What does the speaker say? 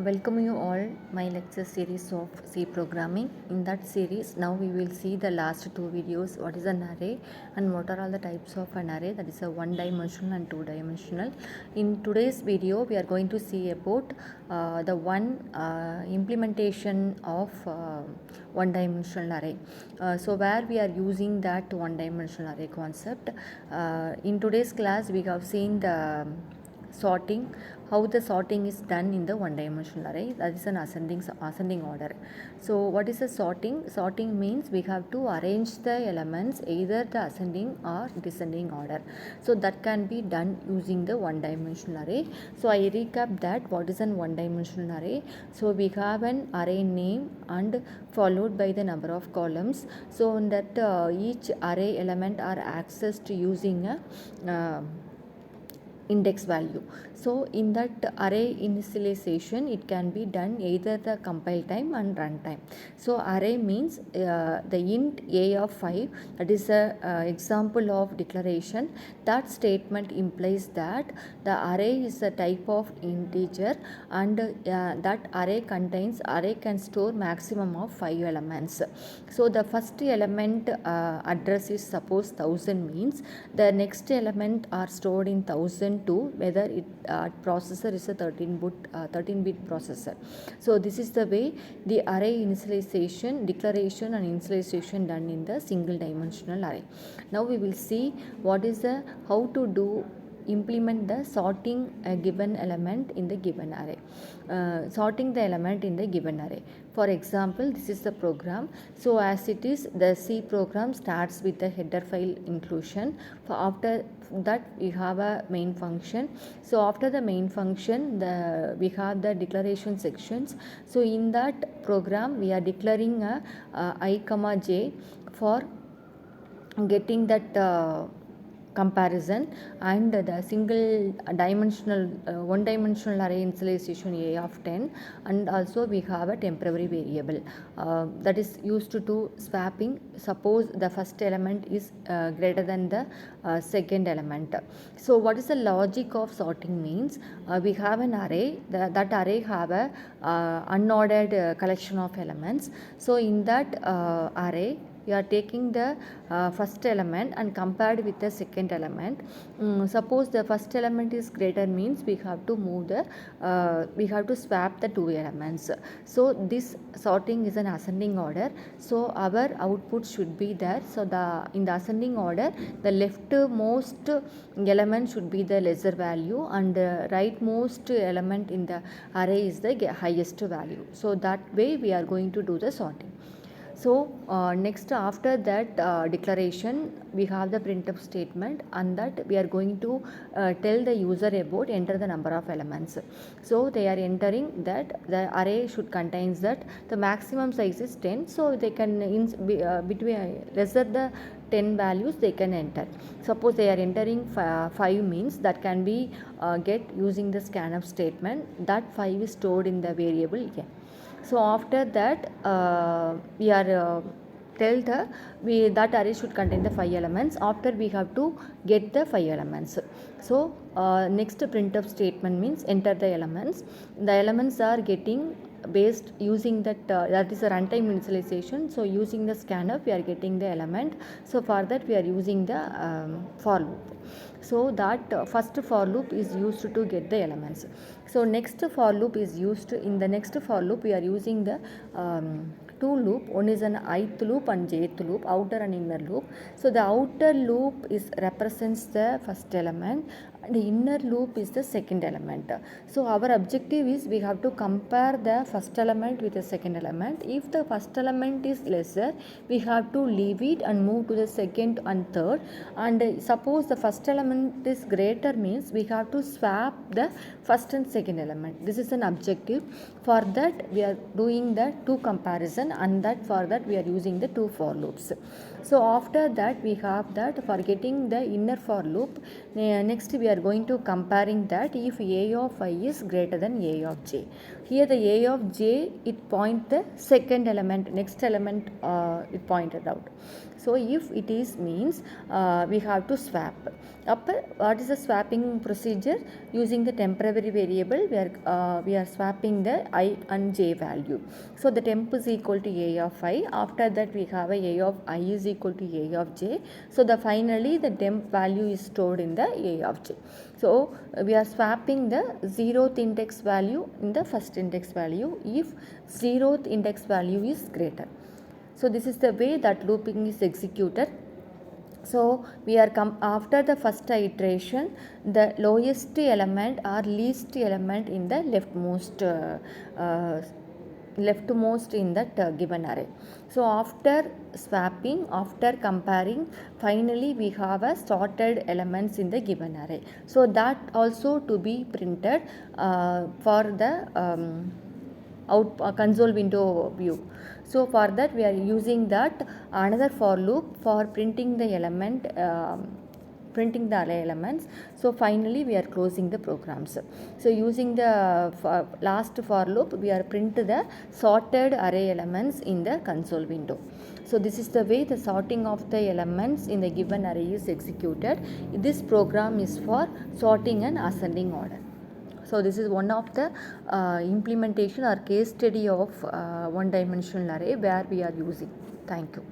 Welcome you all my lecture series of C programming. In that series now we will see the last two videos, what is an array and what are all the types of an array, that is a one dimensional and two dimensional. In today's video we are going to see about the one implementation of one dimensional array. So where we are using that one dimensional array concept. In today's class we have seen the sorting, how the sorting is done in the one dimensional array, that is an ascending order. So what is the sorting means we have to arrange the elements either the ascending or descending order, so that can be done using the one dimensional array. So I recap that what is an one dimensional array. So we have an array name and followed by the number of columns, so in that each array element are accessed using a index value. So in that array initialization it can be done either the compile time and run time. So array means the int a of 5, that is a example of declaration. That statement implies that the array is a type of integer and that array can store maximum of 5 elements. So the first element address is suppose 1000, means the next element are stored in 1000 to whether it processor is a 13-bit processor. So this is the way the array initialization, declaration and initialization done in the single dimensional array. Now we will see what is the how to do implement the sorting a given element in the given array. Sorting the element in the given array. For example, this is the program. So as it is, the C program starts with the header file inclusion. After that we have a main function. So after the main function we have the declaration sections. So in that program we are declaring a I comma j for getting that comparison, and the single dimensional one dimensional array initialization a of 10, and also we have a temporary variable that is used to swapping. Suppose the first element is greater than the second element. So what is the logic of sorting means we have an array, that array have a unordered collection of elements. So in that array we are taking the first element and compared with the second element. Suppose the first element is greater, means we have to move the we have to swap the two elements. So this sorting is an ascending order, so our output should be there. So in the ascending order the leftmost element should be the lesser value and the rightmost element in the array is the highest value. So that way we are going to do the sorting. So next, after that declaration we have the printf statement, and that we are going to tell the user about enter the number of elements. So they are entering that the array should contains that the maximum size is 10, so they can between lesser the 10 values they can enter. Suppose they are entering 5, means that can be get using the scanf statement. That 5 is stored in the variable again. So after that we are tell the that array should contain the 5 elements. After we have to get the 5 elements. So next printf statement means enter the elements. The elements are getting based using that that is a runtime initialization. So using the scanf we are getting the element. So for that we are using the for loop. So that first for loop is used to get the elements. So next for loop is used. In the next for loop we are using the two loop. One is an ith loop and jth loop, outer and inner loop. So the outer loop is represents the first element and the inner loop is the second element. So our objective is we have to compare the first element with the second element. If the first element is lesser, we have to leave it and move to the second and third. And suppose the first element is greater, means we have to swap the first and second element. This is an objective. For that we are doing the two comparison, and that for that we are using the two for loops. So after that we have that for getting the inner for loop, next we are are going to comparing that if a of I is greater than a of j. Here the a of j, it point the second element, next element it pointed out. So if it is means we have to swap. Up, what is the swapping procedure? Using the temporary variable, we are swapping the I and j value. So the temp is equal to a of I. After that we have a of I is equal to a of j. So the finally the temp value is stored in the a of j. So we are swapping the 0th index value in the first index value if 0th index value is greater. So this is the way that looping is executed. So we are after the first iteration, the lowest element or least element in the leftmost in that given array. So after swapping, after comparing, finally we have a sorted elements in the given array. So that also to be printed for the console window view. So for that we are using that another for loop for printing the element, printing the array elements. So finally we are closing the programs. So using the last for loop, we are print the sorted array elements in the console window. So this is the way the sorting of the elements in the given array is executed. This program is for sorting and ascending order. So this is one of the implementation or case study of one dimensional array where we are using. Thank you.